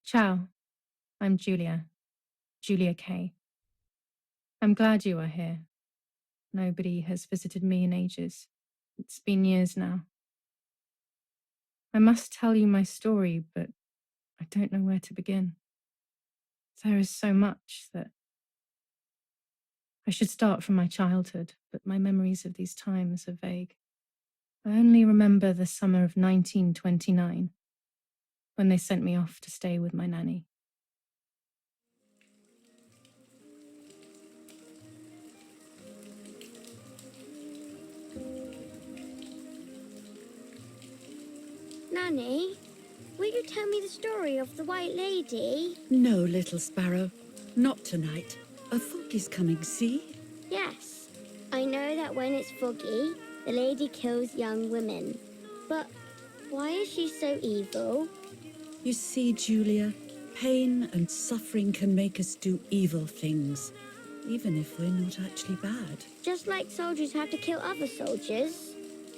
Ciao, I'm Julia Kay. I'm glad you are here. Nobody has visited me in ages. It's been years now. I must tell you my story, but I don't know where to begin. There is so much that I should start from my childhood, but my memories of these times are vague. I only remember the summer of 1929, when they sent me off to stay with my nanny. Nanny, will you tell me the story of the White Lady? No, little sparrow. Not tonight. A fog is coming, see? Yes. I know that when it's foggy, the lady kills young women. But why is she so evil? You see, Julia, pain and suffering can make us do evil things, even if we're not actually bad. Just like soldiers have to kill other soldiers.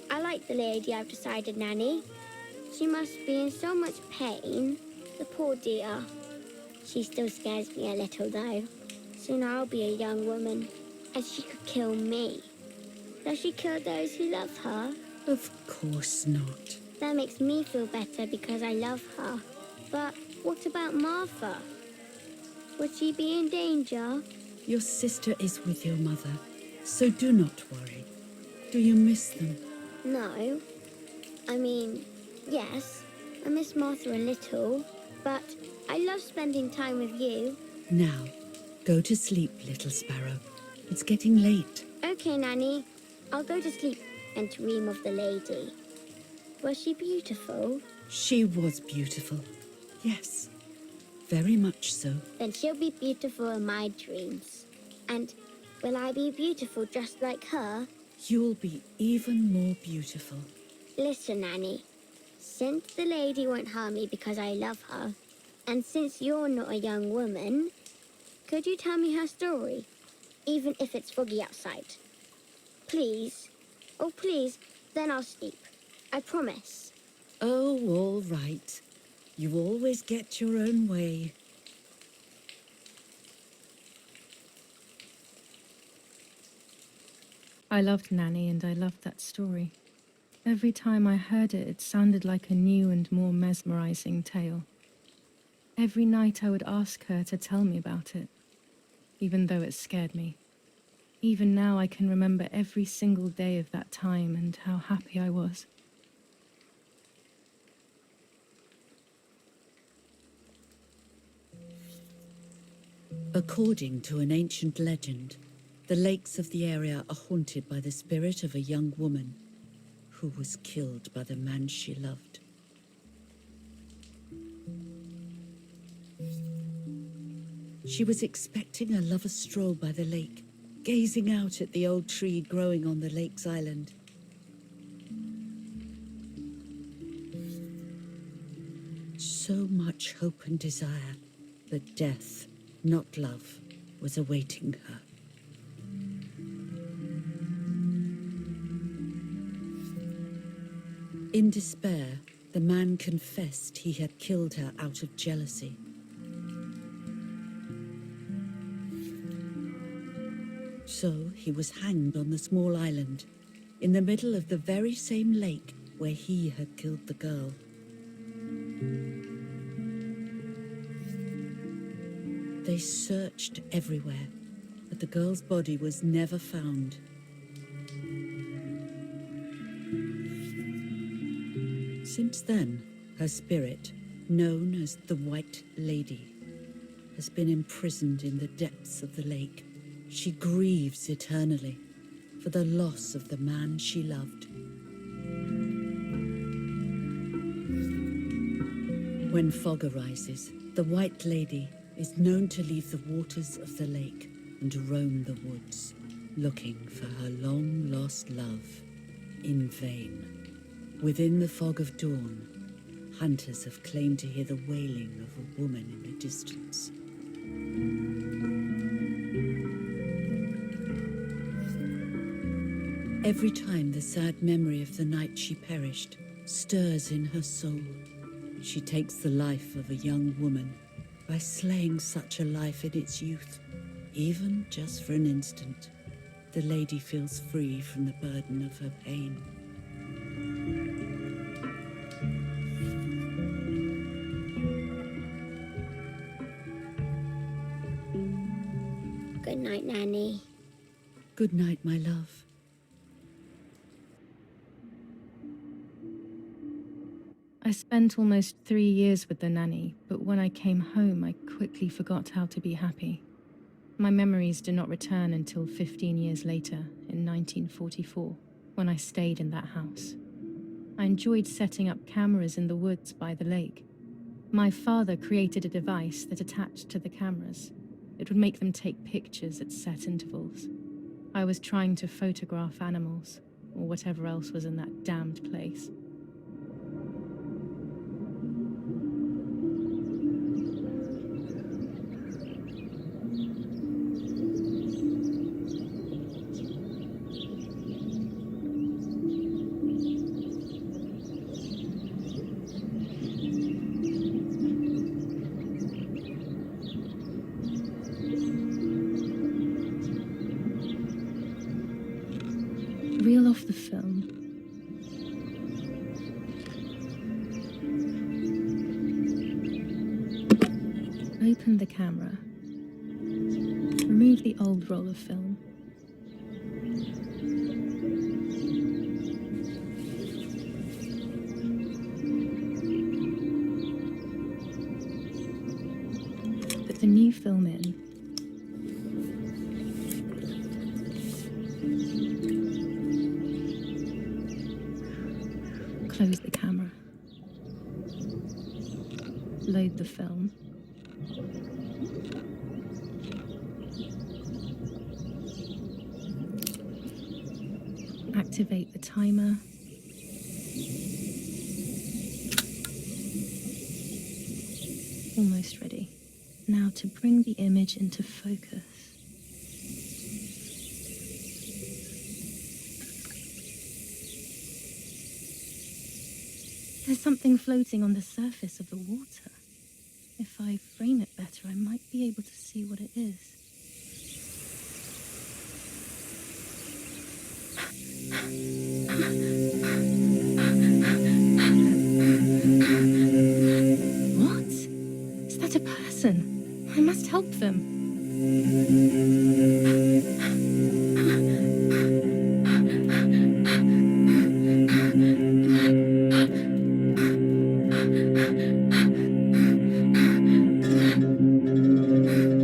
I like the lady I've decided, Nanny. She must be in so much pain. The poor dear. She still scares me a little, though. Soon I'll be a young woman, and she could kill me. Does she kill those who love her? Of course not. That makes me feel better because I love her. But what about Martha? Would she be in danger? Your sister is with your mother, so do not worry. Do you miss them? No. I mean, yes, I miss Martha a little, but I love spending time with you. Now, go to sleep, little sparrow. It's getting late. Okay, Nanny. I'll go to sleep and dream of the lady. Was she beautiful? She was beautiful. Yes, very much so. Then she'll be beautiful in my dreams. And will I be beautiful just like her? You'll be even more beautiful. Listen, Nanny. Since the lady won't harm me because I love her, and since you're not a young woman, could you tell me her story, even if it's foggy outside? Please. Oh, please. Then I'll sleep. I promise. Oh, all right. You always get your own way. I loved Nanny and I loved that story. Every time I heard it, it sounded like a new and more mesmerizing tale. Every night I would ask her to tell me about it, even though it scared me. Even now I can remember every single day of that time and how happy I was. According to an ancient legend, the lakes of the area are haunted by the spirit of a young woman who was killed by the man she loved. She was expecting a lover's stroll by the lake, gazing out at the old tree growing on the lake's island. So much hope and desire, but death, not love, was awaiting her. In despair, the man confessed he had killed her out of jealousy. So he was hanged on the small island, in the middle of the very same lake where he had killed the girl. They searched everywhere, but the girl's body was never found. Since then, her spirit, known as the White Lady, has been imprisoned in the depths of the lake. She grieves eternally for the loss of the man she loved. When fog arises, the White Lady is known to leave the waters of the lake and roam the woods, looking for her long-lost love in vain. Within the fog of dawn, hunters have claimed to hear the wailing of a woman in the distance. Every time the sad memory of the night she perished stirs in her soul, She takes the life of a young woman by slaying such a life in its youth. Even just for an instant, the lady feels free from the burden of her pain. Good night, Nanny. Good night, my love. I spent almost 3 years with the nanny, but when I came home, I quickly forgot how to be happy. My memories do not return until 15 years later, in 1944, when I stayed in that house. I enjoyed setting up cameras in the woods by the lake. My father created a device that attached to the cameras. It would make them take pictures at set intervals. I was trying to photograph animals, or whatever else was in that damned place. Reel off the film. Open the camera. Remove the old roll of film. Put the new film in. Close the camera. Load the film. Activate the timer. Almost ready. Now to bring the image into focus. There's something floating on the surface of the water. If I frame it better, I might be able to see what it is. What? Is that a person? I must help them.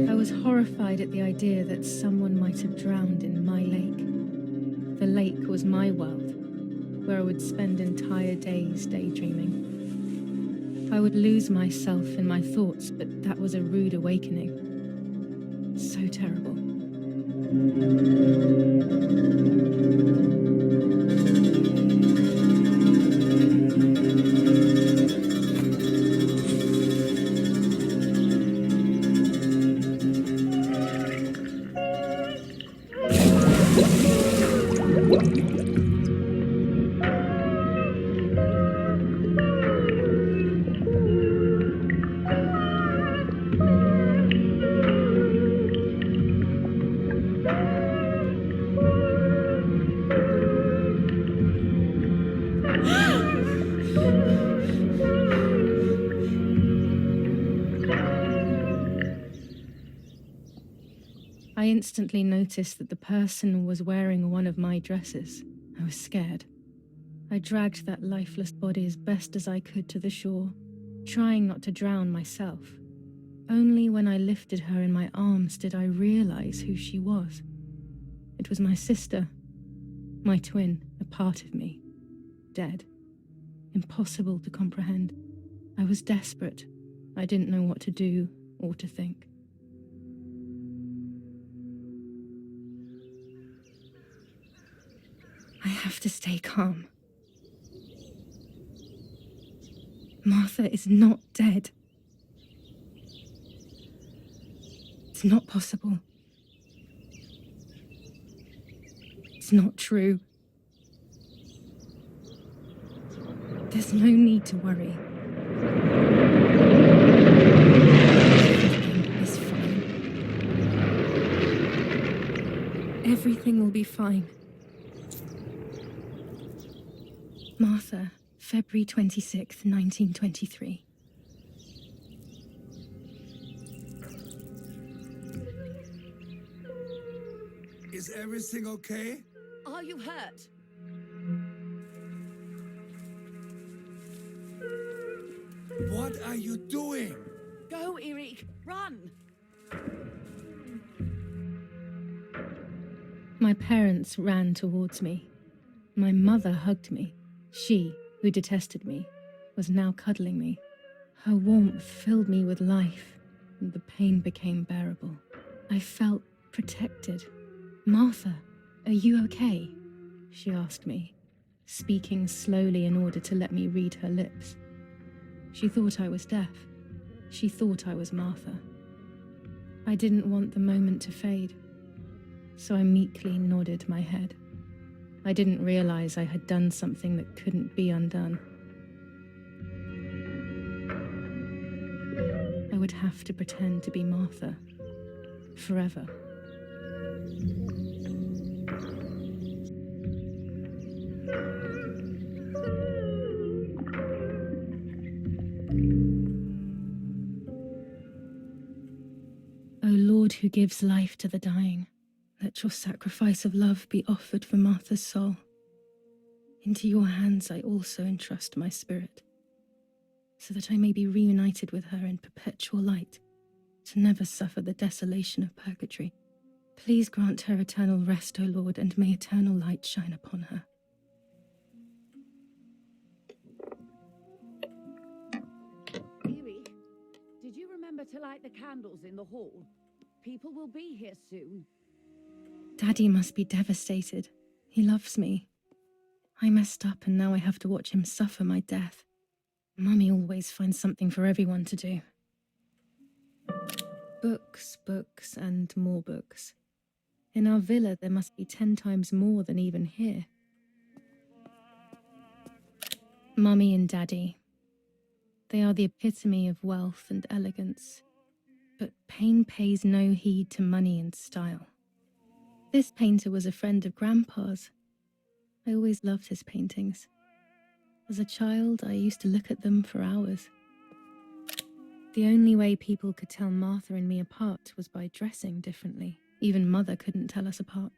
I was horrified at the idea that someone might have drowned in my lake. The lake was my world, where I would spend entire days daydreaming. I would lose myself in my thoughts, but that was a rude awakening. So terrible. I instantly noticed that the person was wearing one of my dresses. I was scared. I dragged that lifeless body as best as I could to the shore, trying not to drown myself. Only when I lifted her in my arms did I realize who she was. It was my sister, my twin, a part of me, dead. Impossible to comprehend. I was desperate. I didn't know what to do or to think. I have to stay calm. Martha is not dead. It's not possible. It's not true. There's no need to worry. Everything will be fine. Martha, February 26th, 1923. Is everything okay? Are you hurt? What are you doing? Go, Eric! Run! My parents ran towards me. My mother hugged me. She, who detested me, was now cuddling me. Her warmth filled me with life, and the pain became bearable. I felt protected. Martha, are you okay? She asked me, speaking slowly in order to let me read her lips. She thought I was deaf. She thought I was Martha. I didn't want the moment to fade, so I meekly nodded my head. I didn't realize I had done something that couldn't be undone. I would have to pretend to be Martha forever. O Lord, who gives life to the dying, let your sacrifice of love be offered for Martha's soul. Into your hands I also entrust my spirit, so that I may be reunited with her in perpetual light, to never suffer the desolation of purgatory. Please grant her eternal rest, O Lord, and may eternal light shine upon her. Eric, did you remember to light the candles in the hall? People will be here soon. Daddy must be devastated. He loves me. I messed up and now I have to watch him suffer my death. Mummy always finds something for everyone to do. Books, books, and more books. In our villa, there must be 10 times more than even here. Mummy and Daddy. They are the epitome of wealth and elegance. But pain pays no heed to money and style. This painter was a friend of Grandpa's. I always loved his paintings. As a child, I used to look at them for hours. The only way people could tell Martha and me apart was by dressing differently. Even Mother couldn't tell us apart.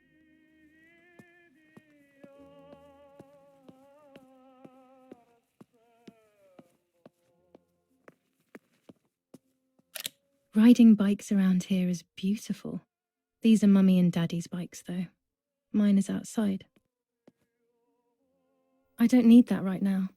Riding bikes around here is beautiful. These are Mummy and Daddy's bikes, though. Mine is outside. I don't need that right now.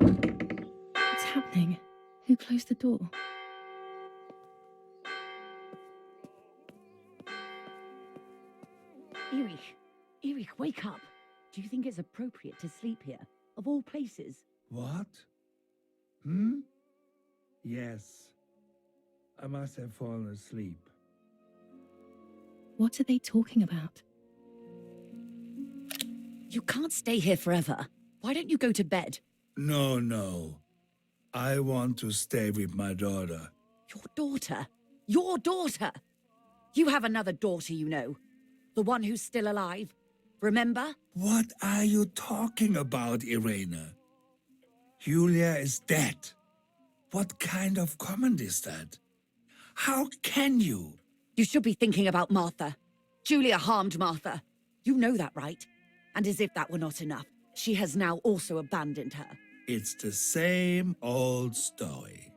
What's happening? Who closed the door? Erich, wake up. Do you think it's appropriate to sleep here, of all places? What? Yes. I must have fallen asleep. What are they talking about? You can't stay here forever. Why don't you go to bed? No. I want to stay with my daughter. Your daughter? Your daughter? You have another daughter, you know. The one who's still alive. Remember? What are you talking about, Irene? Julia is dead. What kind of comment is that? How can you? You should be thinking about Martha. Julia harmed Martha. You know that, right? And as if that were not enough, she has now also abandoned her. It's the same old story.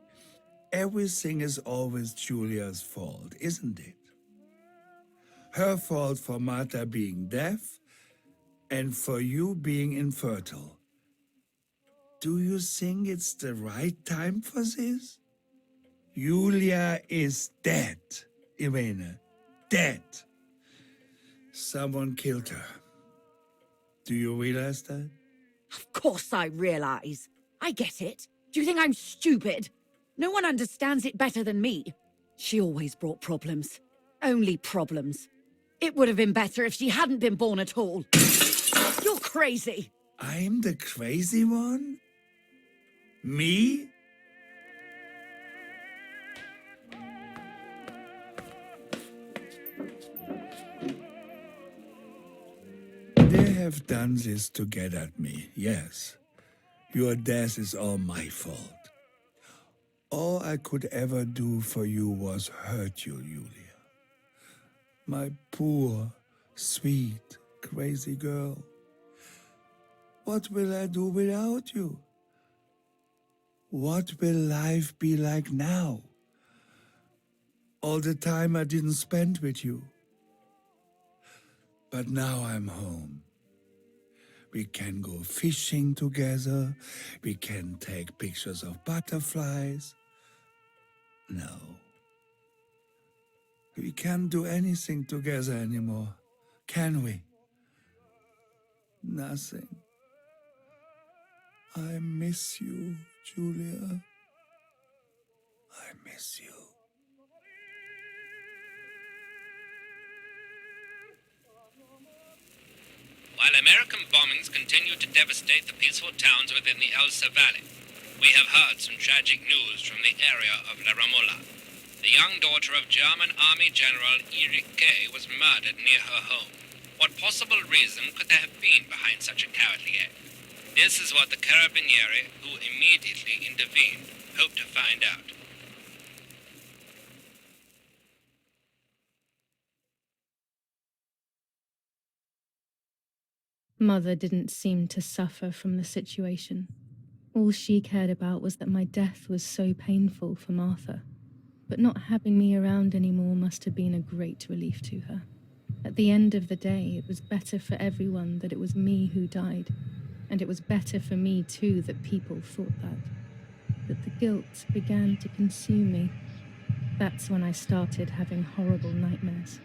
Everything is always Julia's fault, isn't it? Her fault for Martha being deaf and for you being infertile. Do you think it's the right time for this? Julia is dead, Irene. Dead. Someone killed her. Do you realize that? Of course I realize. I get it. Do you think I'm stupid? No one understands it better than me. She always brought problems. Only problems. It would have been better if she hadn't been born at all. You're crazy. I'm the crazy one? Me? They have done this to get at me, yes. Your death is all my fault. All I could ever do for you was hurt you, Julia. My poor, sweet, crazy girl. What will I do without you? What will life be like now? All the time I didn't spend with you. But now I'm home. We can go fishing together. We can take pictures of butterflies. No. We can't do anything together anymore, can we? Nothing. I miss you, Julia. I miss you. While American bombings continue to devastate the peaceful towns within the Elsa Valley, we have heard some tragic news from the area of La Ramola. The young daughter of German Army General Erich Kay was murdered near her home. What possible reason could there have been behind such a cowardly act? This is what the Carabinieri, who immediately intervened, hope to find out. Mother didn't seem to suffer from the situation. All she cared about was that my death was so painful for Martha. But not having me around anymore must have been a great relief to her. At the end of the day, it was better for everyone that it was me who died. And it was better for me too that people thought that. But the guilt began to consume me. That's when I started having horrible nightmares.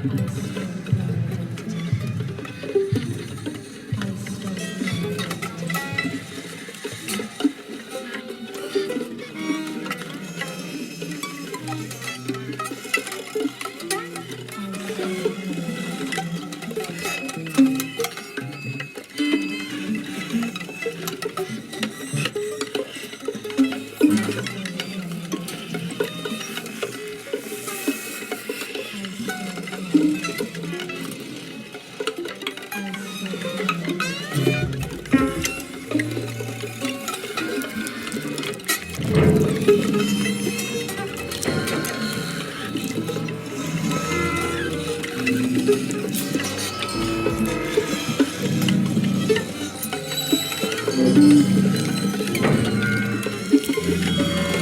I stole your identity. I stole your identity. I stole your identity. I stole your identity. I stole your identity. I stole your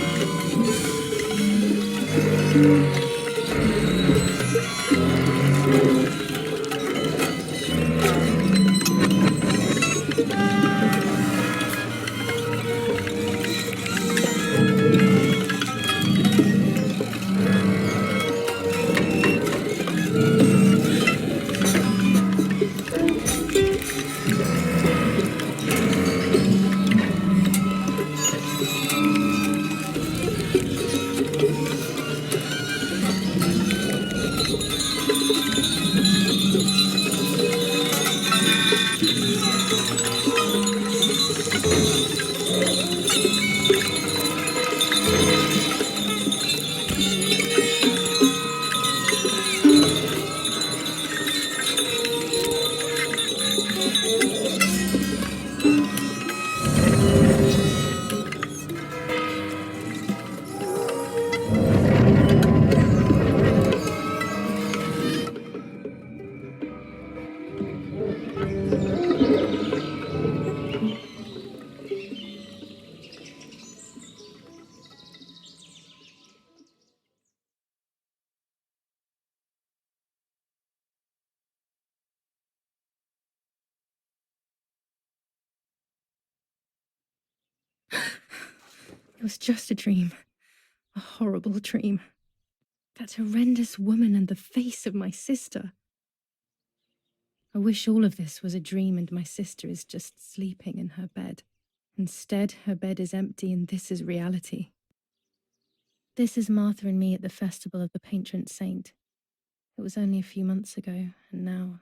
identity. I stole your identity. It was just a dream. A horrible dream. That horrendous woman and the face of my sister. I wish all of this was a dream and my sister is just sleeping in her bed. Instead, her bed is empty and this is reality. This is Martha and me at the festival of the patron saint. It was only a few months ago, and now...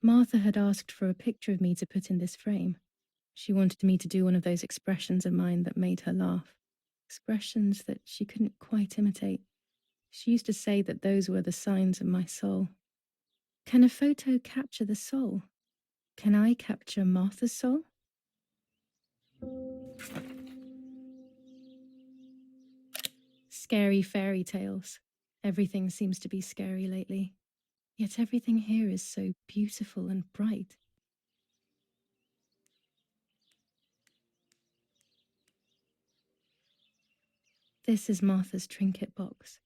Martha had asked for a picture of me to put in this frame. She wanted me to do one of those expressions of mine that made her laugh. Expressions that she couldn't quite imitate. She used to say that those were the signs of my soul. Can a photo capture the soul? Can I capture Martha's soul? Scary fairy tales. Everything seems to be scary lately. Yet everything here is so beautiful and bright. This is Martha's trinket box.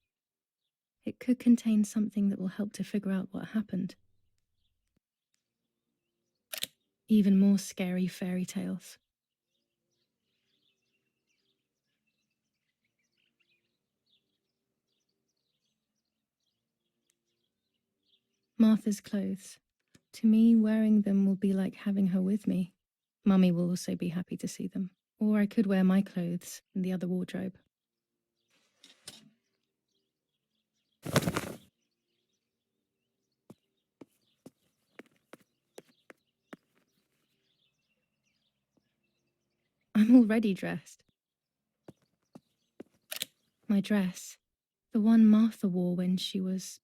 It could contain something that will help to figure out what happened. Even more scary fairy tales. Martha's clothes. To me, wearing them will be like having her with me. Mummy will also be happy to see them. Or I could wear my clothes in the other wardrobe. I'm already dressed. My dress. The one Martha wore when she was...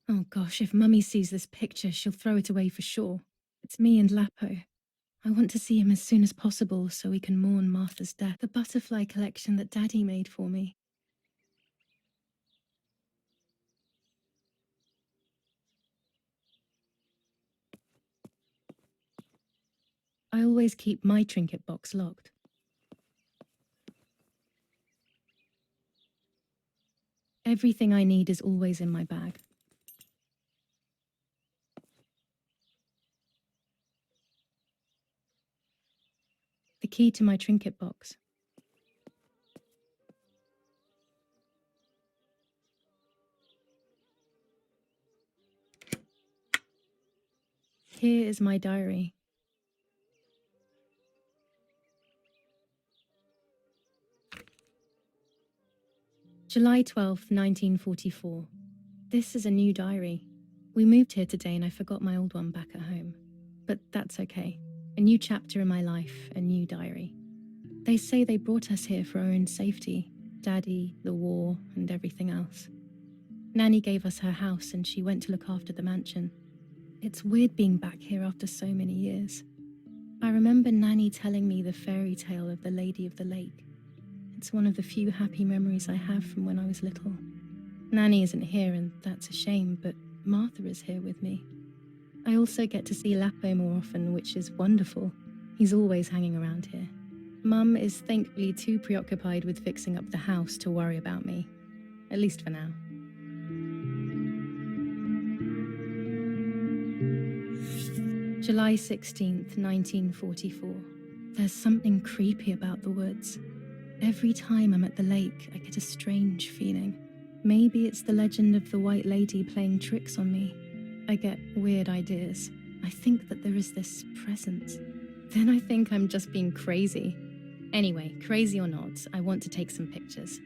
Oh gosh, if Mummy sees this picture, she'll throw it away for sure. It's me and Lapo. I want to see him as soon as possible so we can mourn Martha's death. The butterfly collection that Daddy made for me. I always keep my trinket box locked. Everything I need is always in my bag. key to my trinket box. Here is my diary. July 12th, 1944. This is a new diary. We moved here today and I forgot my old one back at home. But that's okay. A new chapter in my life, a new diary. They say they brought us here for our own safety. Daddy, the war, and everything else. Nanny gave us her house and she went to look after the mansion. It's weird being back here after so many years. I remember Nanny telling me the fairy tale of the Lady of the Lake. It's one of the few happy memories I have from when I was little. Nanny isn't here and that's a shame, but Martha is here with me. I also get to see Lapo more often, which is wonderful. He's always hanging around here. Mum is thankfully too preoccupied with fixing up the house to worry about me. At least for now. July 16th, 1944. There's something creepy about the woods. Every time I'm at the lake, I get a strange feeling. Maybe it's the legend of the White Lady playing tricks on me. I get weird ideas. I think that there is this presence. Then I think I'm just being crazy. Anyway, crazy or not, I want to take some pictures.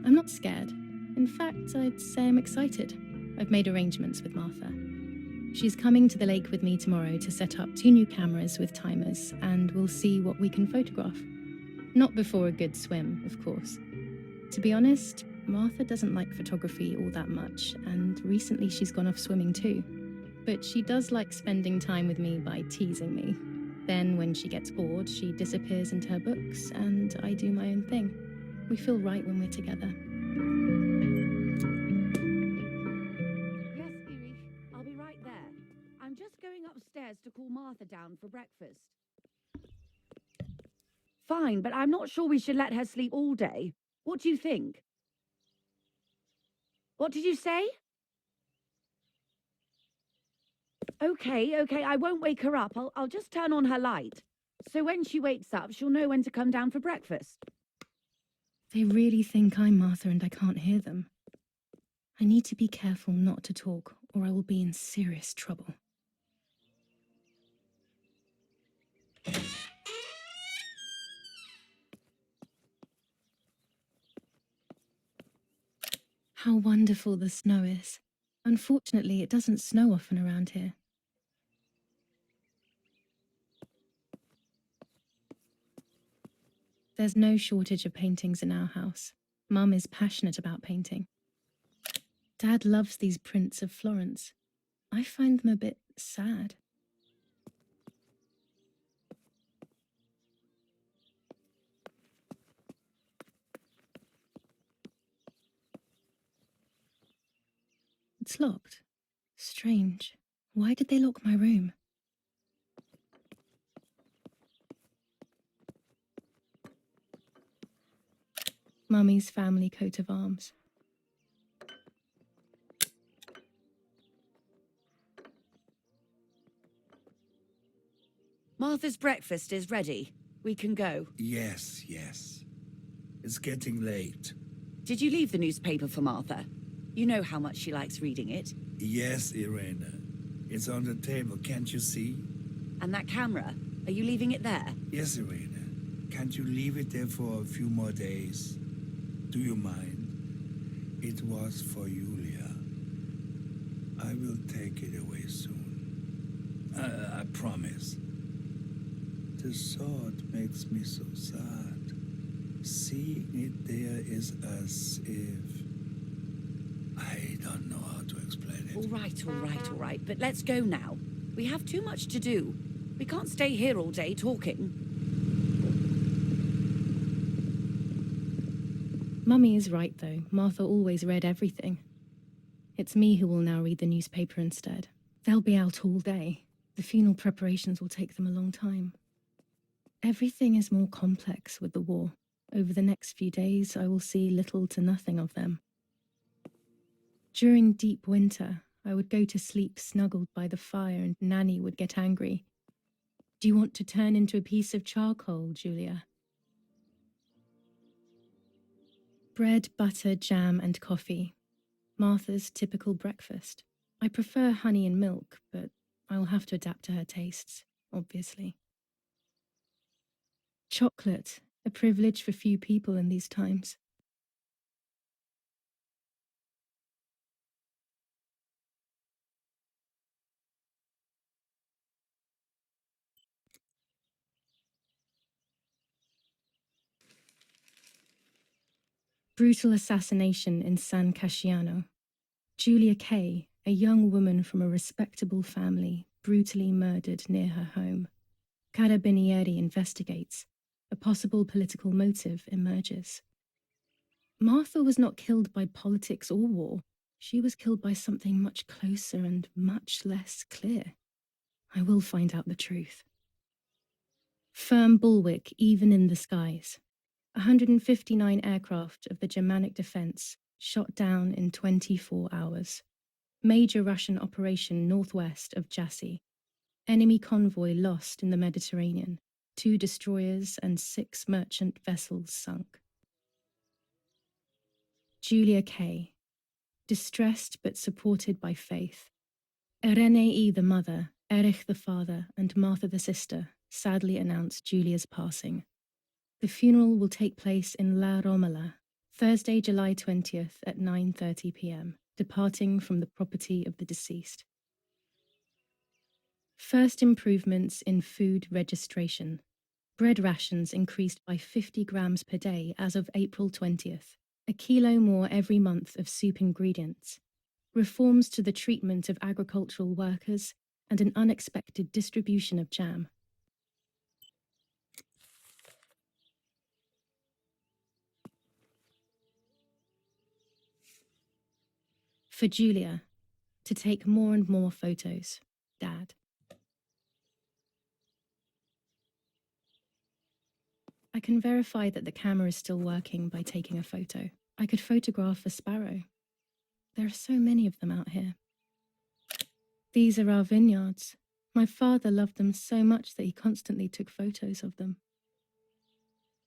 I'm not scared. In fact, I'd say I'm excited. I've made arrangements with Martha. She's coming to the lake with me tomorrow to set up 2 new cameras with timers, and we'll see what we can photograph. Not before a good swim, of course. To be honest, Martha doesn't like photography all that much, and recently she's gone off swimming too. But she does like spending time with me by teasing me. Then when she gets bored, she disappears into her books, and I do my own thing. We feel right when we're together. Yes, Erich, I'll be right there. I'm just going upstairs to call Martha down for breakfast. Fine, but I'm not sure we should let her sleep all day. What do you think? What did you say? Okay, I won't wake her up. I'll just turn on her light. So when she wakes up, she'll know when to come down for breakfast. They really think I'm Martha and I can't hear them. I need to be careful not to talk, or I will be in serious trouble. How wonderful the snow is. Unfortunately, it doesn't snow often around here. There's no shortage of paintings in our house. Mum is passionate about painting. Dad loves these prints of Florence. I find them a bit sad. It's locked. Strange. Why did they lock my room? Mummy's family coat of arms. Martha's breakfast is ready. We can go. Yes. It's getting late. Did you leave the newspaper for Martha? You know how much she likes reading it. Yes, Irena. It's on the table, can't you see? And that camera, are you leaving it there? Yes, Irena. Can't you leave it there for a few more days? Do you mind? It was for Julia. I will take it away soon. I promise. The thought makes me so sad. Seeing it there is as if... I don't know how to explain it. All right. But let's go now. We have too much to do. We can't stay here all day talking. Mummy is right, though. Martha always read everything. It's me who will now read the newspaper instead. They'll be out all day. The funeral preparations will take them a long time. Everything is more complex with the war. Over the next few days, I will see little to nothing of them. During deep winter, I would go to sleep snuggled by the fire and Nanny would get angry. Do you want to turn into a piece of charcoal, Julia? Bread, butter, jam, and coffee. Martha's typical breakfast. I prefer honey and milk, but I will have to adapt to her tastes, obviously. Chocolate, a privilege for few people in these times. Brutal assassination in San Casciano. Julia Kay, a young woman from a respectable family, brutally murdered near her home. Carabinieri investigates. A possible political motive emerges. Martha was not killed by politics or war. She was killed by something much closer and much less clear. I will find out the truth. Firm bulwark even in the skies. 159 aircraft of the Germanic defense shot down in 24 hours. Major Russian operation northwest of Jassy. Enemy convoy lost in the Mediterranean. 2 destroyers and 6 merchant vessels sunk. Julia Kay. Distressed but supported by faith. Irenei the mother, Erich the father, and Martha the sister sadly announced Julia's passing. The funeral will take place in La Romola, Thursday, July 20th at 9:30 p.m., departing from the property of the deceased. First improvements in food registration. Bread rations increased by 50 grams per day as of April 20th, a kilo more every month of soup ingredients. Reforms to the treatment of agricultural workers, and an unexpected distribution of jam. For Julia, to take more and more photos. Dad. I can verify that the camera is still working by taking a photo. I could photograph a sparrow. There are so many of them out here. These are our vineyards. My father loved them so much that he constantly took photos of them.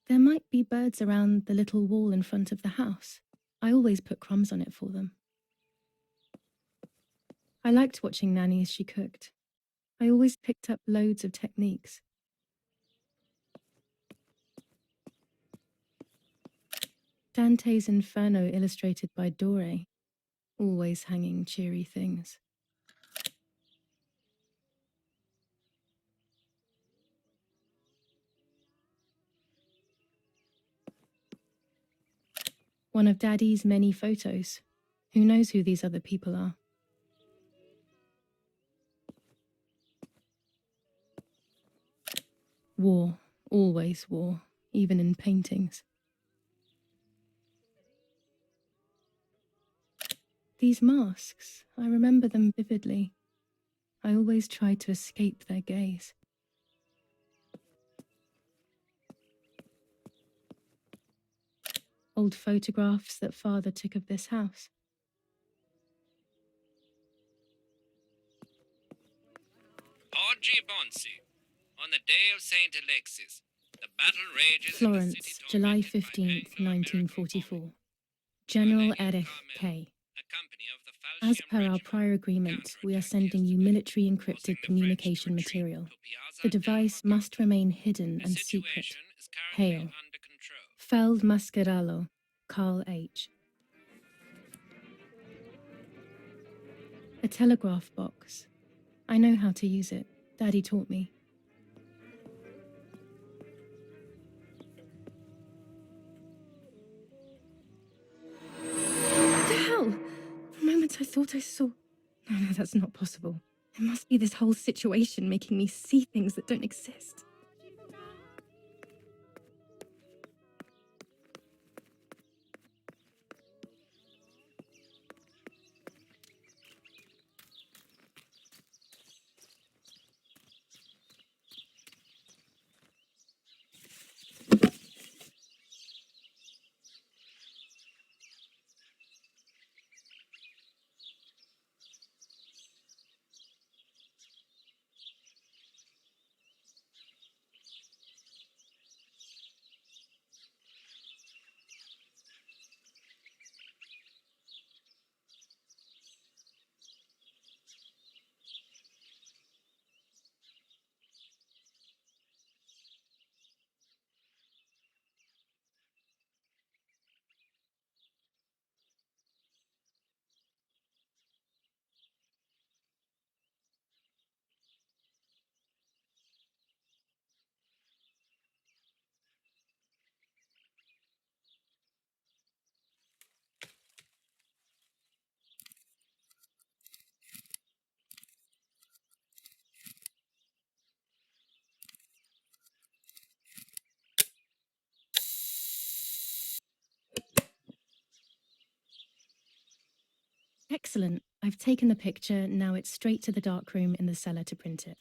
There might be birds around the little wall in front of the house. I always put crumbs on it for them. I liked watching Nanny as she cooked. I always picked up loads of techniques. Dante's Inferno illustrated by Dore. Always hanging cheery things. One of Daddy's many photos. Who knows who these other people are? War. Always war. Even in paintings. These masks, I remember them vividly. I always tried to escape their gaze. Old photographs that Father took of this house. Oggi Bonsi, on the day of Saint Alexis, the battle rages in the Florence, city July tormented by 15th, Anglo-American 1944. bombing. General Valery Erich Carmel, K. a company of the As Falchion per our Regiment, prior agreement, we are counterattacked sending you yesterday, military forcing encrypted the French to communication retreat material. to Piazza The del device Mercato. must remain hidden The and secret. situation is currently Hail. under control. Feld Mascherallo, Carl H. A telegraph box. I know how to use it. Daddy taught me. What the hell? For a moment I thought I saw... No, that's not possible. It must be this whole situation making me see things that don't exist. Excellent. I've taken the picture, now it's straight to the darkroom in the cellar to print it.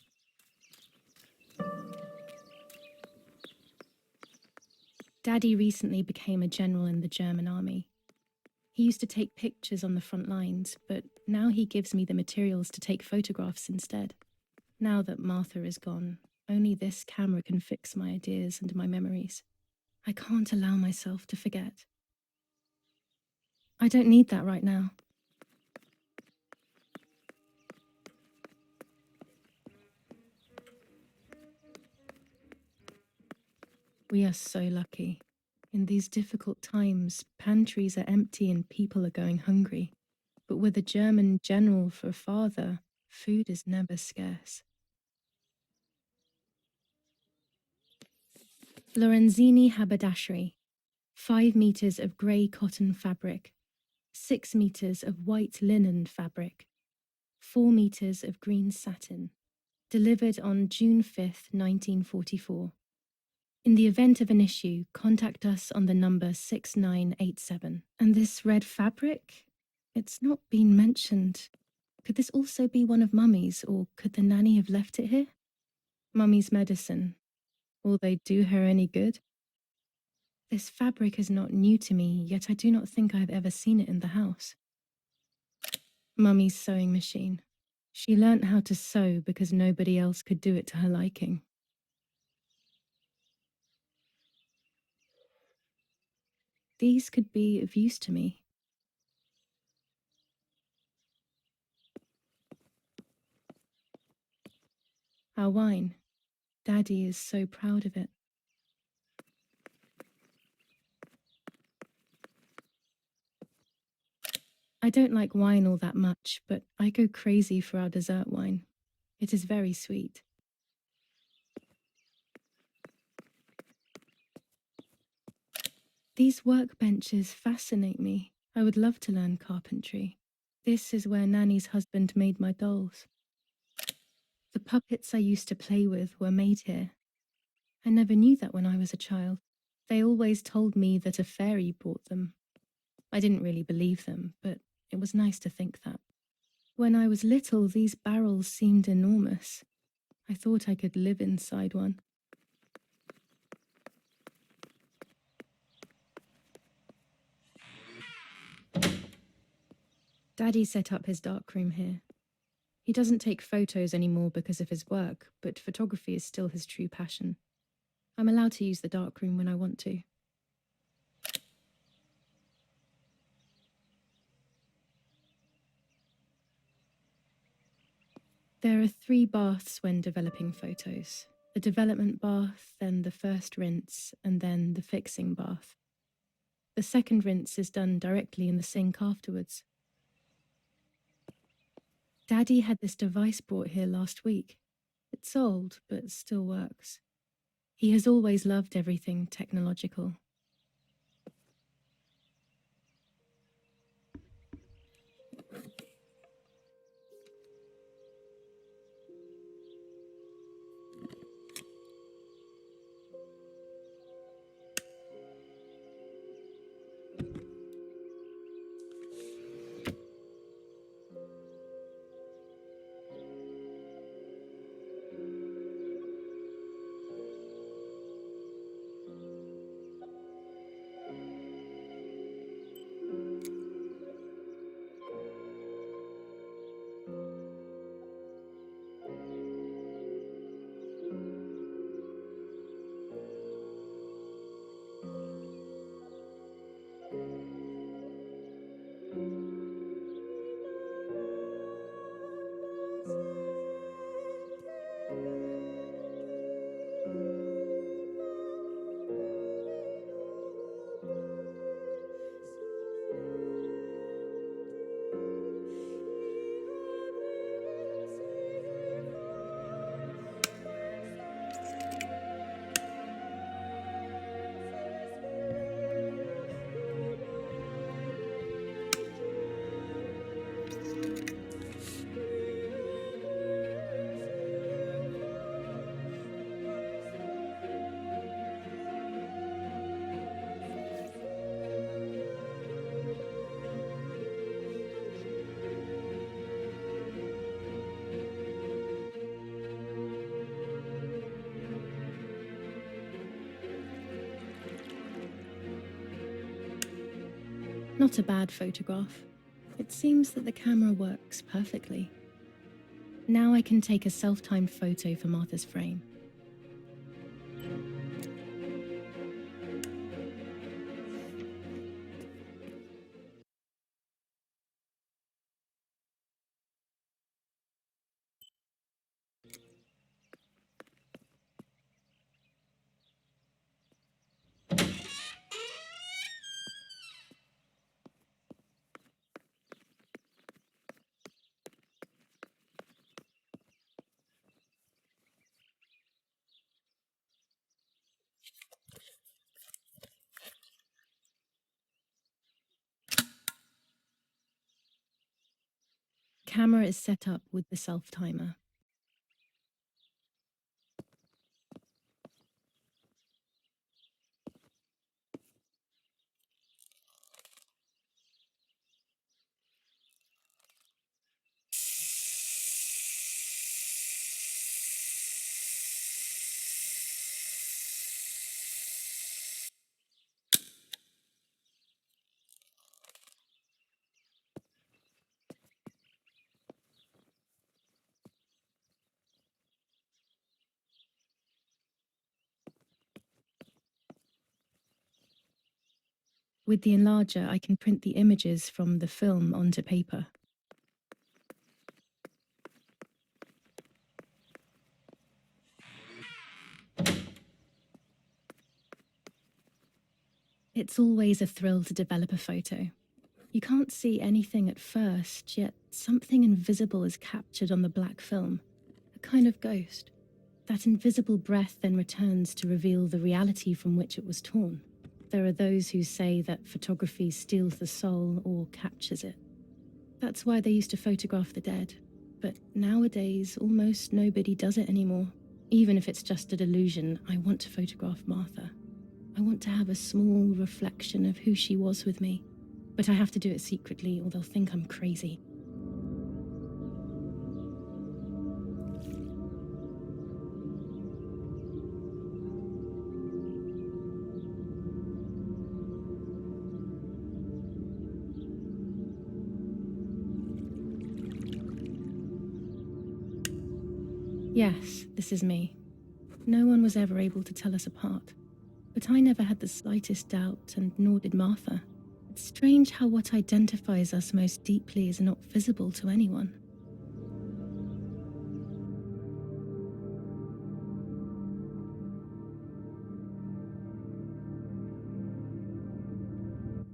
Daddy recently became a general in the German army. He used to take pictures on the front lines, but now he gives me the materials to take photographs instead. Now that Martha is gone, only this camera can fix my ideas and my memories. I can't allow myself to forget. I don't need that right now. We are so lucky. In these difficult times, pantries are empty and people are going hungry. But with a German general for a father, food is never scarce. Lorenzini haberdashery. 5 meters of grey cotton fabric. 6 meters of white linen fabric. 4 meters of green satin. Delivered on June 5th, 1944. In the event of an issue, contact us on the number 6987. And this red fabric? It's not been mentioned. Could this also be one of Mummy's, or could the nanny have left it here? Mummy's medicine. Will they do her any good? This fabric is not new to me, yet I do not think I have ever seen it in the house. Mummy's sewing machine. She learnt how to sew because nobody else could do it to her liking. These could be of use to me. Our wine. Daddy is so proud of it. I don't like wine all that much, but I go crazy for our dessert wine. It is very sweet. These workbenches fascinate me. I would love to learn carpentry. This is where Nanny's husband made my dolls. The puppets I used to play with were made here. I never knew that when I was a child. They always told me that a fairy brought them. I didn't really believe them, but it was nice to think that. When I was little, these barrels seemed enormous. I thought I could live inside one. Daddy set up his darkroom here. He doesn't take photos anymore because of his work, but photography is still his true passion. I'm allowed to use the darkroom when I want to. There are 3 baths when developing photos. The development bath, then the first rinse, and then the fixing bath. The second rinse is done directly in the sink afterwards. Daddy had this device brought here last week. It's old, but still works. He has always loved everything technological. not a bad photograph. It seems that the camera works perfectly. Now I can take a self-timed photo for Martha's frame. Camera is set up with the self-timer. With the enlarger, I can print the images from the film onto paper. It's always a thrill to develop a photo. You can't see anything at first, yet something invisible is captured on the black film, a kind of ghost. That invisible breath then returns to reveal the reality from which it was torn. There are those who say that photography steals the soul or captures it. That's why they used to photograph the dead. But nowadays, almost nobody does it anymore. Even if it's just a delusion, I want to photograph Martha. I want to have a small reflection of who she was with me. But I have to do it secretly or they'll think I'm crazy. Yes, this is me. No one was ever able to tell us apart. But I never had the slightest doubt, and nor did Martha. It's strange how what identifies us most deeply is not visible to anyone.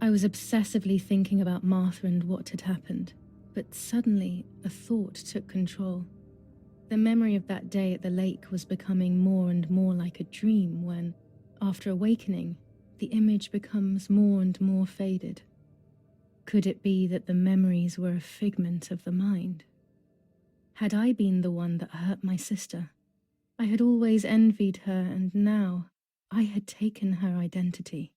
I was obsessively thinking about Martha and what had happened, but suddenly a thought took control. The memory of that day at the lake was becoming more and more like a dream when, after awakening, the image becomes more and more faded. Could it be that the memories were a figment of the mind? Had I been the one that hurt my sister? I had always envied her, and now I had taken her identity.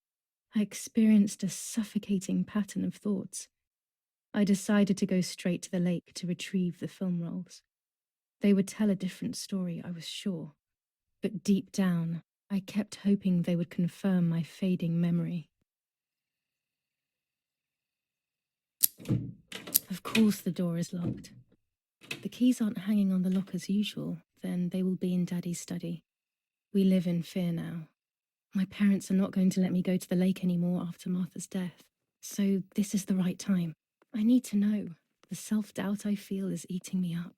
I experienced a suffocating pattern of thoughts. I decided to go straight to the lake to retrieve the film rolls. They would tell a different story, I was sure. But deep down, I kept hoping they would confirm my fading memory. Of course the door is locked. The keys aren't hanging on the lock as usual, then they will be in Daddy's study. We live in fear now. My parents are not going to let me go to the lake anymore after Martha's death. So this is the right time. I need to know. The self-doubt I feel is eating me up.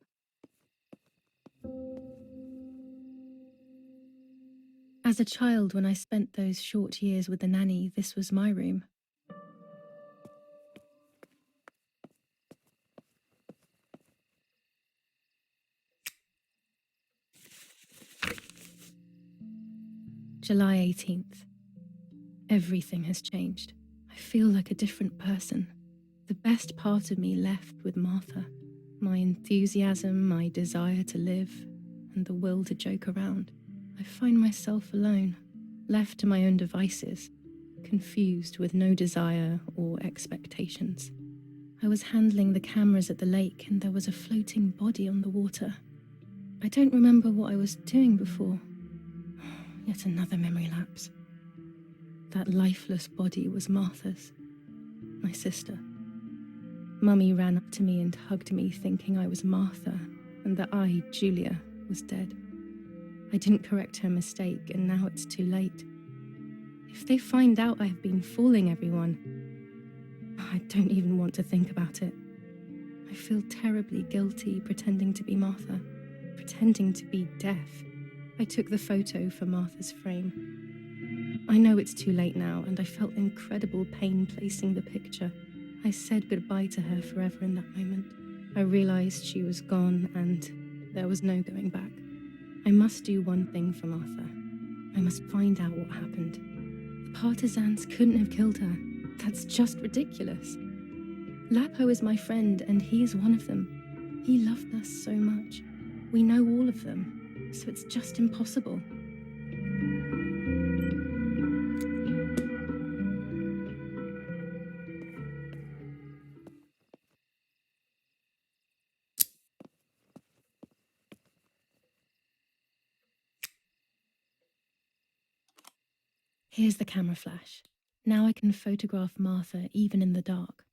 As a child, when I spent those short years with the nanny, this was my room. July 18th. Everything has changed. I feel like a different person. The best part of me left with Martha. My enthusiasm, my desire to live, and the will to joke around. I find myself alone, left to my own devices, confused with no desire or expectations. I was handling the cameras at the lake and there was a floating body on the water. I don't remember what I was doing before. Yet another memory lapse. That lifeless body was Martha's. my sister. Mummy ran up to me and hugged me, thinking I was Martha, and that I, Julia, was dead. I didn't correct her mistake, and now it's too late. If they find out I've been fooling everyone, I don't even want to think about it. I feel terribly guilty pretending to be Martha, pretending to be deaf. I took the photo for Martha's frame. I know it's too late now, and I felt incredible pain placing the picture. I said goodbye to her forever in that moment. I realized she was gone, and there was no going back. I must do one thing for Martha. I must find out what happened. The partisans couldn't have killed her. That's just ridiculous. Lapo is my friend, and he is one of them. He loved us so much. We know all of them, so it's just impossible. Here's the camera flash. Now I can photograph Martha even in the dark.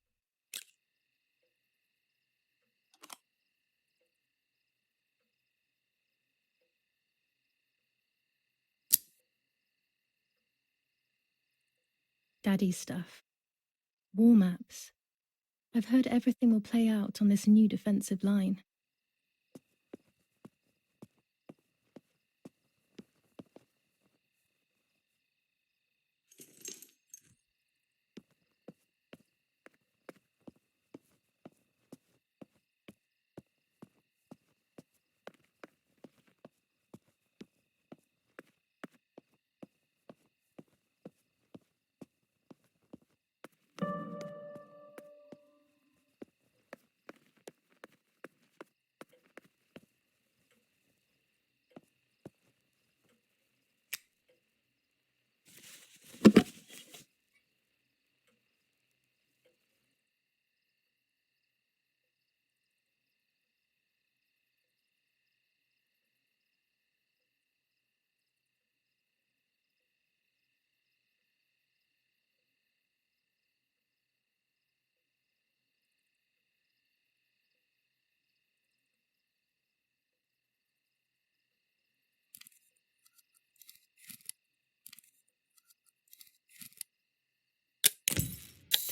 Daddy's stuff. War maps. I've heard everything will play out on this new defensive line.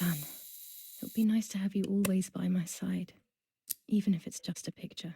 Done. It would be nice to have you always by my side, even if it's just a picture.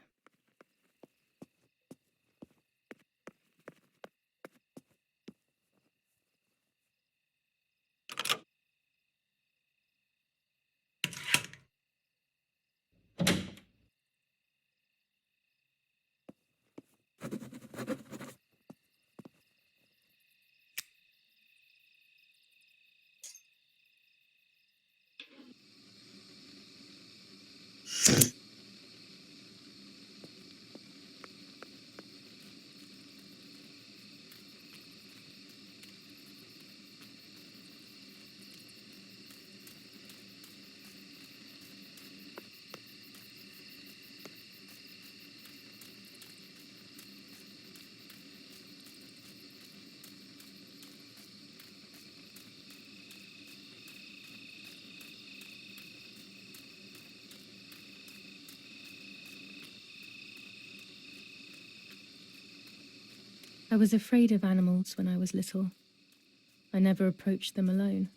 I was afraid of animals when I was little. I never approached them alone.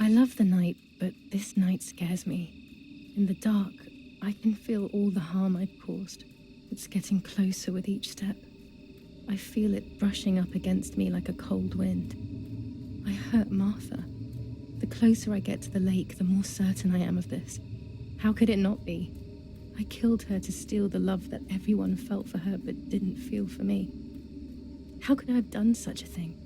I love the night, but this night scares me. In the dark, I can feel all the harm I've caused. It's getting closer with each step. I feel it brushing up against me like a cold wind. I hurt Martha. The closer I get to the lake, the more certain I am of this. How could it not be? I killed her to steal the love that everyone felt for her but didn't feel for me. How could I have done such a thing?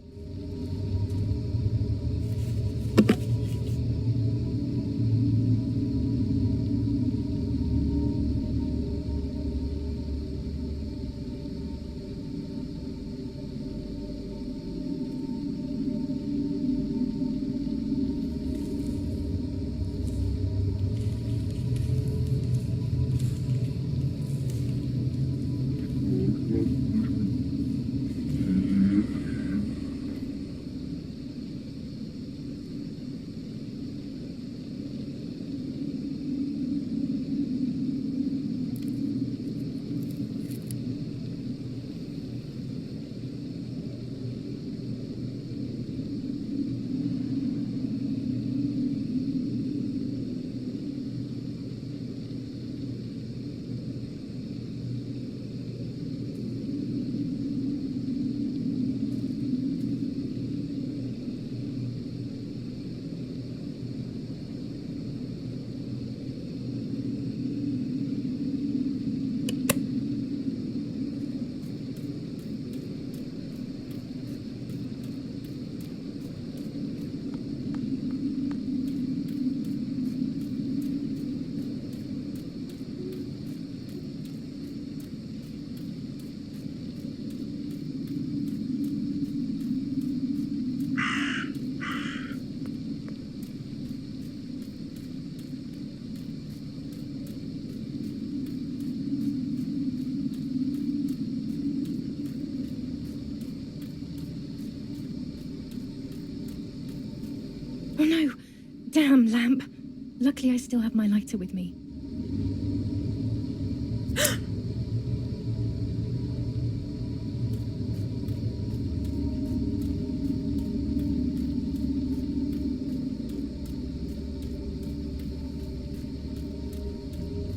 Luckily, I still have my lighter with me.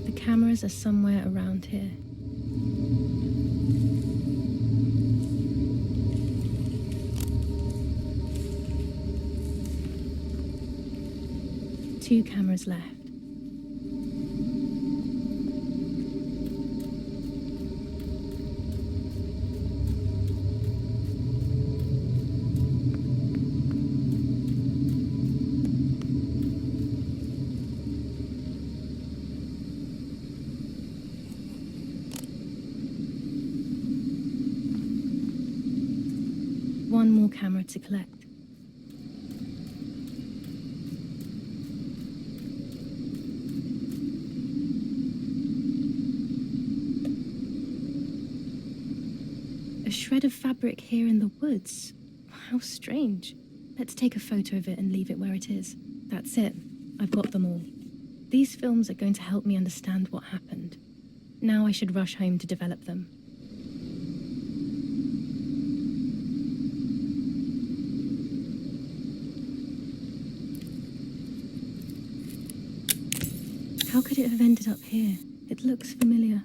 The cameras are somewhere around here. Two cameras left. One more camera to collect. A shred of fabric here in the woods. How strange. Let's take a photo of it and leave it where it is. That's it. I've got them all. These films are going to help me understand what happened. Now I should rush home to develop them. How could it have ended up here? It looks familiar.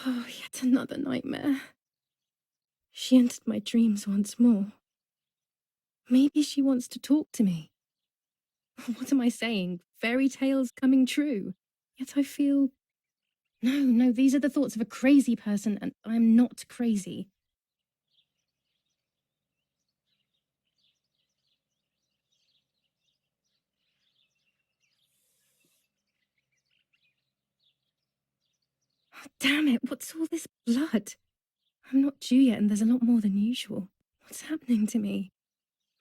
Oh, yet another nightmare. She entered my dreams once more. Maybe she wants to talk to me. What am I saying? Fairy tales coming true. Yet I feel... No, these are the thoughts of a crazy person, and I'm not crazy. Oh, damn it, what's all this blood? I'm not due yet, and there's a lot more than usual. What's happening to me?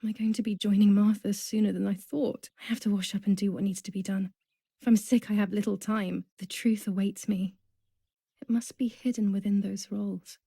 Am I going to be joining Martha sooner than I thought? I have to wash up and do what needs to be done. If I'm sick, I have little time. The truth awaits me. It must be hidden within those rolls.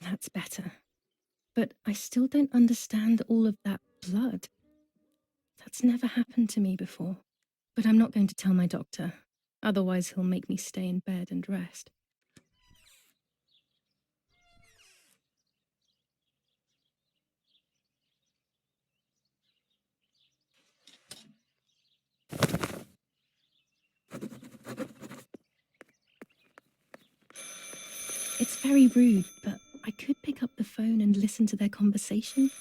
That's better. But I still don't understand all of that blood. That's never happened to me before. But I'm not going to tell my doctor. Otherwise, he'll make me stay in bed and rest. It's very rude, but I could pick up the phone and listen to their conversation.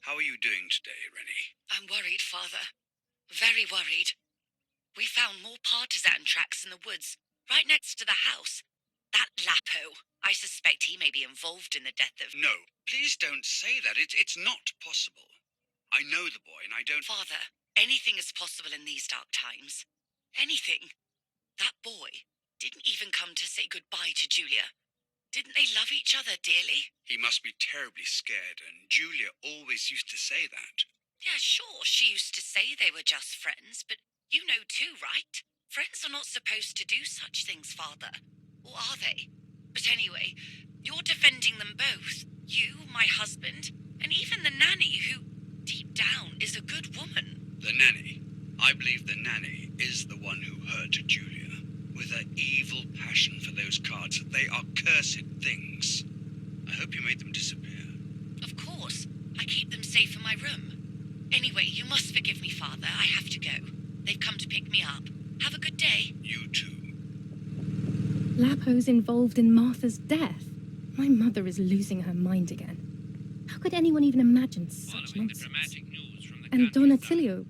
How are you doing today, Rennie? I'm worried, Father. Very worried. We found more partisan tracks in the woods, right next to the house. That Lapo, I suspect he may be involved in the death of... No, please don't say that. It's not possible. I know the boy and I don't... Father, anything is possible in these dark times. Anything. That boy didn't even come to say goodbye to Julia. Didn't they love each other dearly? He must be terribly scared, and Julia always used to say that. Yeah, sure, she used to say they were just friends, but you know too, right? Friends are not supposed to do such things, Father. Or are they? But anyway, you're defending them both. You, my husband, and even the nanny, who, deep down, is a good woman. The nanny. I believe the nanny is the one who hurt Julia. With her evil passion for those cards, they are cursed things. I hope you made them disappear. Of course. I keep them safe in my room. Anyway, you must forgive me, Father. I have to go. They've come to pick me up. Have a good day. You too. Lapo's involved in Martha's death. My mother is losing her mind again. How could anyone even imagine such Following the nonsense? dramatic news from the And countryside, Donatello,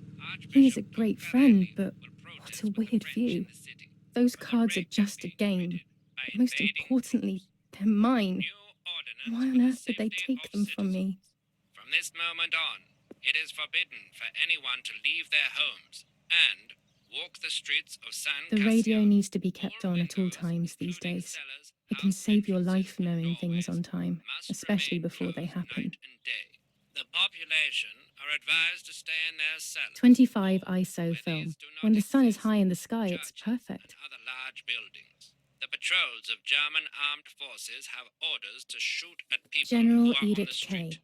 he is a Archbishop great friend, Bucarelli but will what protest a for the weird French view. in the city Those for the cards are rape just a being game. committed by But most invading importantly, they're mine. new ordinance Why for on the earth did they safety take of them from me? citizens. From this moment on, it is forbidden for anyone to leave their homes and walk the streets of San The radio Cassian. needs to be kept All on at all windows, times these including days. cellars, It can house save your entrances, life and knowing things doorways on time, must especially remain before they closed happen. night and day. The population are advised to stay in their cellars. 25 or, ISO where film. these do not When the sun is exist, high in the sky, it's churches perfect. and other large buildings. The patrols of German armed forces have orders to shoot at people General who are on the Edict street. K.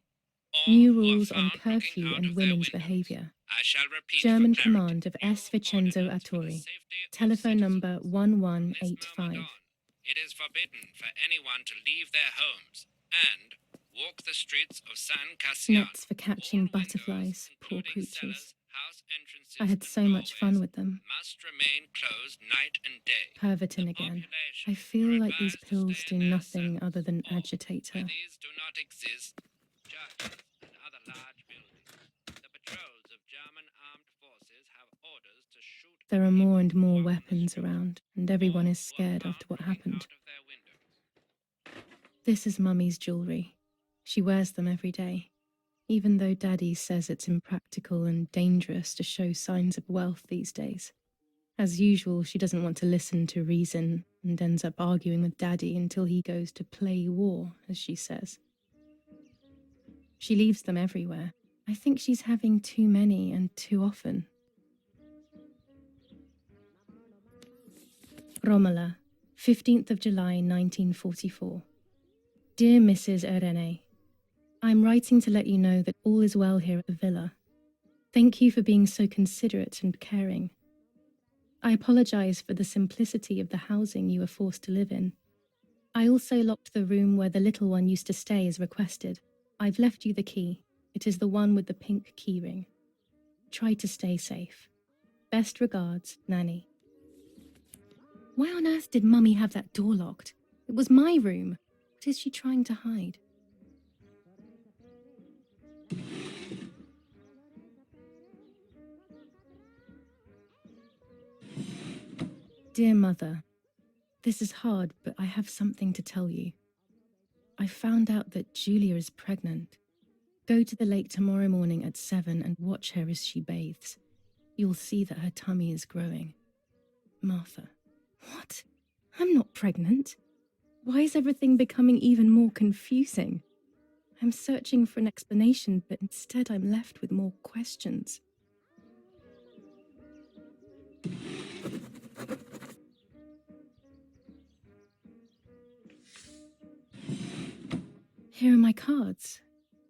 Or New who are rules on found looking curfew out and of their women's windows. behavior. I shall repeat German for clarity. command of S. New Vincenzo ordinance for the Attori. safety of Telephone number citizens. From this moment 1185. on, it is forbidden for anyone to leave their homes and walk the streets of San Cassian. Nets for catching All windows, butterflies, poor including creatures. cellars, house entrances, I had and so much fun doorways, with them. must remain closed night and day. Pervertin The again. population I feel are like these advised to pills stay do in their nothing cellars, other than or, agitate where her. these do not exist, churches and other large buildings. The patrols of German armed forces have orders to shoot There at are more and people who more are on the weapons street, around, and everyone or is who are scared found after what looking happened. out of their windows. This is Mummy's jewellery. She wears them every day, even though Daddy says it's impractical and dangerous to show signs of wealth these days. As usual, she doesn't want to listen to reason and ends up arguing with Daddy until he goes to play war, as she says. She leaves them everywhere. I think she's having too many and too often. Romola, 15th of July 1944. Dear Mrs. Irene, I'm writing to let you know that all is well here at the villa. Thank you for being so considerate and caring. I apologize for the simplicity of the housing you were forced to live in. I also locked the room where the little one used to stay as requested. I've left you the key. It is the one with the pink keyring. Try to stay safe. Best regards, Nanny. Why on earth did Mummy have that door locked? It was my room. What is she trying to hide? Dear Mother, this is hard, but I have something to tell you. I found out that Julia is pregnant. Go to the lake tomorrow morning at 7 and watch her as she bathes. You'll see that her tummy is growing. Martha. What? I'm not pregnant. Why is everything becoming even more confusing? I'm searching for an explanation, but instead I'm left with more questions. Here are my cards.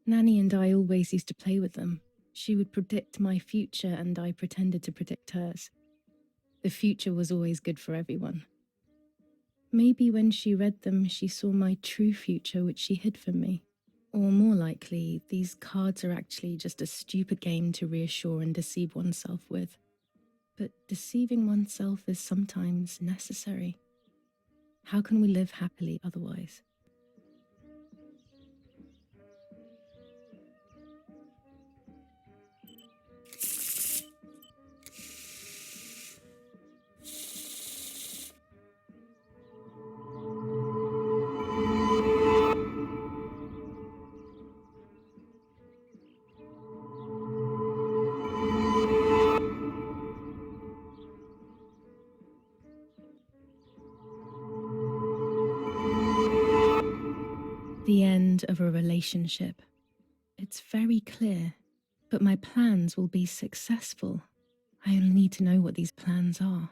Nanny and I always used to play with them. She would predict my future and I pretended to predict hers. The future was always good for everyone. Maybe when she read them, she saw my true future, which she hid from me. Or more likely, these cards are actually just a stupid game to reassure and deceive oneself with. But deceiving oneself is sometimes necessary. How can we live happily otherwise? The end of a relationship. It's very clear, but my plans will be successful. I only need to know what these plans are.